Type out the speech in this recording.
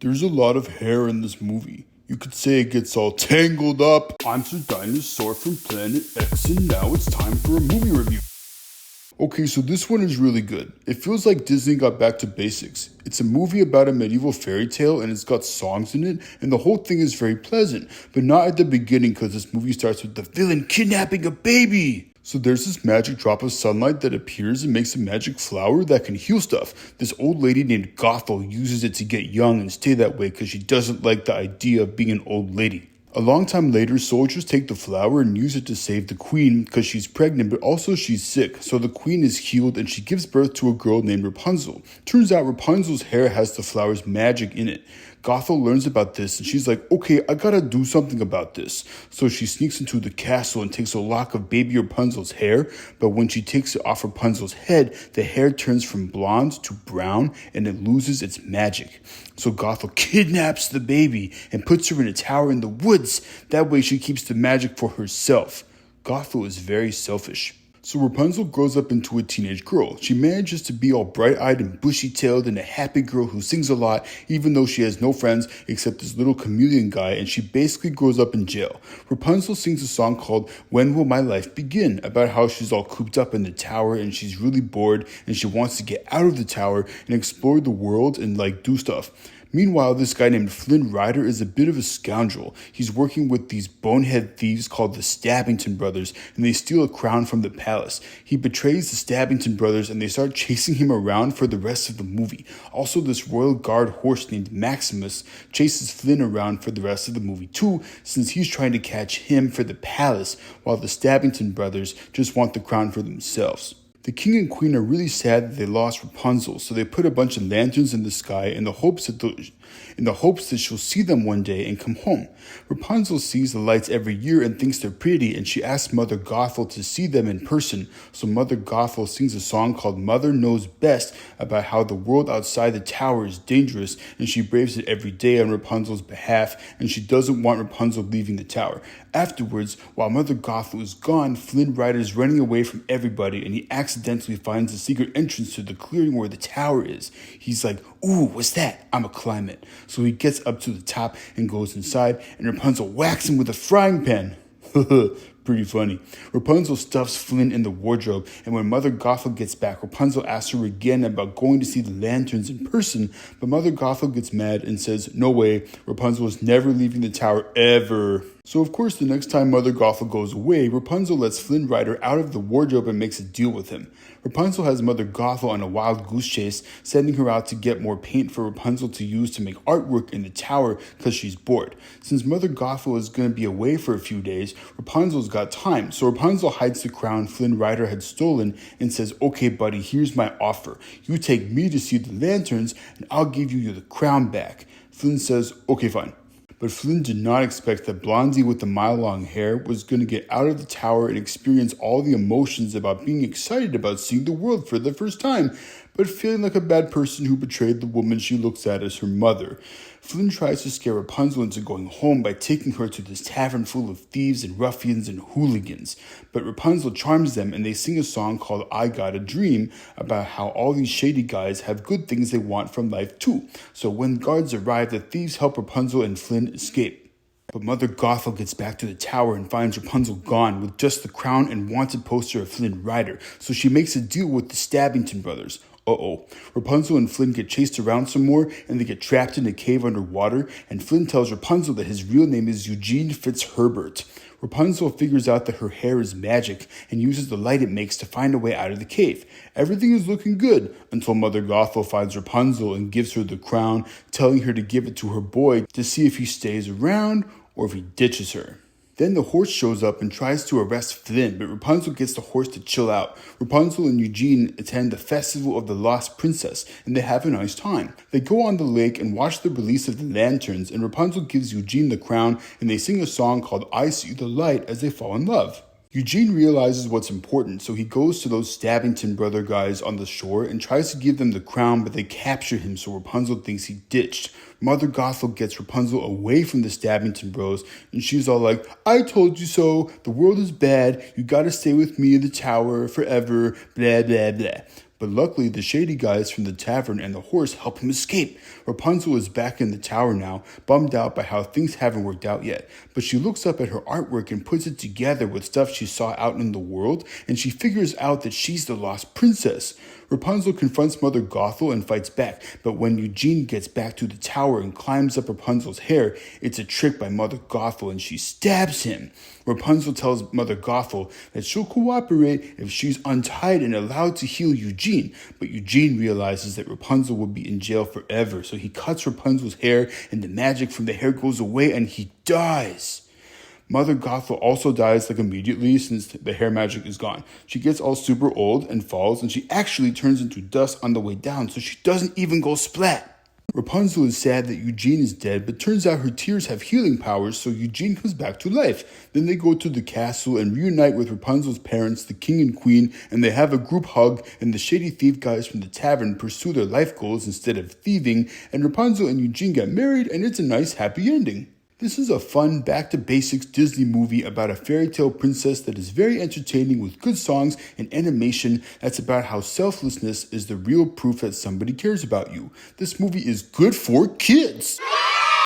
There's a lot of hair in this movie. You could say it gets all tangled up. I'm Sir Dinosaur from Planet X, and now it's time for a movie review. Okay, so this one is really good. It feels like Disney got back to basics. It's a movie about a medieval fairy tale and it's got songs in it, and the whole thing is very pleasant, but not at the beginning because this movie starts with the villain kidnapping a baby. So there's this magic drop of sunlight that appears and makes a magic flower that can heal stuff. This old lady named Gothel uses it to get young and stay that way because she doesn't like the idea of being an old lady. A long time later, soldiers take the flower and use it to save the queen because she's pregnant, but also she's sick. So the queen is healed and she gives birth to a girl named Rapunzel. Turns out Rapunzel's hair has the flower's magic in it. Gothel learns about this and she's like, okay, I gotta do something about this. So she sneaks into the castle and takes a lock of baby Rapunzel's hair, but when she takes it off Rapunzel's head, the hair turns from blonde to brown and it loses its magic. So Gothel kidnaps the baby and puts her in a tower in the woods. That way she keeps the magic for herself. Gothel is very selfish. So Rapunzel grows up into a teenage girl. She manages to be all bright-eyed and bushy-tailed and a happy girl who sings a lot, even though she has no friends except this little chameleon guy, and she basically grows up in jail. Rapunzel sings a song called When Will My Life Begin, about how she's all cooped up in the tower and she's really bored and she wants to get out of the tower and explore the world and do stuff. Meanwhile, this guy named Flynn Rider is a bit of a scoundrel. He's working with these bonehead thieves called the Stabbington Brothers, and they steal a crown from the palace. He betrays the Stabbington Brothers, and they start chasing him around for the rest of the movie. Also, this royal guard horse named Maximus chases Flynn around for the rest of the movie too, since he's trying to catch him for the palace, while the Stabbington Brothers just want the crown for themselves. The king and queen are really sad that they lost Rapunzel, so they put a bunch of lanterns in the sky in the hopes that she'll see them one day and come home. Rapunzel sees the lights every year and thinks they're pretty, and she asks Mother Gothel to see them in person. So Mother Gothel sings a song called Mother Knows Best about how the world outside the tower is dangerous, and she braves it every day on Rapunzel's behalf, and she doesn't want Rapunzel leaving the tower. Afterwards, while Mother Gothel is gone, Flynn Rider is running away from everybody, and he accidentally finds the secret entrance to the clearing where the tower is. He's like, ooh, what's that? I'ma climb it. So he gets up to the top and goes inside, and Rapunzel whacks him with a frying pan. Pretty funny. Rapunzel stuffs Flynn in the wardrobe, and when Mother Gothel gets back, Rapunzel asks her again about going to see the lanterns in person, but Mother Gothel gets mad and says, no way, Rapunzel is never leaving the tower ever. So of course the next time Mother Gothel goes away, Rapunzel lets Flynn Rider out of the wardrobe and makes a deal with him. Rapunzel has Mother Gothel on a wild goose chase, sending her out to get more paint for Rapunzel to use to make artwork in the tower because she's bored. Since Mother Gothel is going to be away for a few days, Rapunzel's got time, so Rapunzel hides the crown Flynn Rider had stolen and says, okay buddy, here's my offer. You take me to see the lanterns and I'll give you the crown back. Flynn says, okay fine. But Flynn did not expect that Blondie with the mile-long hair was going to get out of the tower and experience all the emotions about being excited about seeing the world for the first time, but feeling like a bad person who betrayed the woman she looks at as her mother. Flynn tries to scare Rapunzel into going home by taking her to this tavern full of thieves and ruffians and hooligans. But Rapunzel charms them and they sing a song called I Got a Dream about how all these shady guys have good things they want from life too. So when guards arrive, the thieves help Rapunzel and Flynn escape. But Mother Gothel gets back to the tower and finds Rapunzel gone with just the crown and wanted poster of Flynn Rider. So she makes a deal with the Stabbington Brothers. Rapunzel and Flynn get chased around some more and they get trapped in a cave underwater, and Flynn tells Rapunzel that his real name is Eugene Fitzherbert. Rapunzel figures out that her hair is magic and uses the light it makes to find a way out of the cave. Everything is looking good until Mother Gothel finds Rapunzel and gives her the crown, telling her to give it to her boy to see if he stays around or if he ditches her. Then the horse shows up and tries to arrest Flynn, but Rapunzel gets the horse to chill out. Rapunzel and Eugene attend the Festival of the Lost Princess, and they have a nice time. They go on the lake and watch the release of the lanterns, and Rapunzel gives Eugene the crown, and they sing a song called I See the Light as they fall in love. Eugene realizes what's important, so he goes to those Stabbington brother guys on the shore and tries to give them the crown, but they capture him, so Rapunzel thinks he ditched. Mother Gothel gets Rapunzel away from the Stabbington bros, and she's all like, I told you so, the world is bad, you gotta stay with me in the tower forever, blah blah blah. But luckily, the shady guys from the tavern and the horse help him escape. Rapunzel is back in the tower now, bummed out by how things haven't worked out yet. But she looks up at her artwork and puts it together with stuff she saw out in the world, and she figures out that she's the lost princess. Rapunzel confronts Mother Gothel and fights back, but when Eugene gets back to the tower and climbs up Rapunzel's hair, it's a trick by Mother Gothel and she stabs him. Rapunzel tells Mother Gothel that she'll cooperate if she's untied and allowed to heal Eugene, but Eugene realizes that Rapunzel will be in jail forever, so he cuts Rapunzel's hair and the magic from the hair goes away and he dies. Mother Gothel also dies immediately since the hair magic is gone. She gets all super old and falls, and she actually turns into dust on the way down, so she doesn't even go splat. Rapunzel is sad that Eugene is dead, but turns out her tears have healing powers, so Eugene comes back to life. Then they go to the castle and reunite with Rapunzel's parents, the king and queen, and they have a group hug, and the shady thief guys from the tavern pursue their life goals instead of thieving, and Rapunzel and Eugene get married, and it's a nice happy ending. This is a fun, back-to-basics Disney movie about a fairy tale princess that is very entertaining with good songs and animation that's about how selflessness is the real proof that somebody cares about you. This movie is good for kids!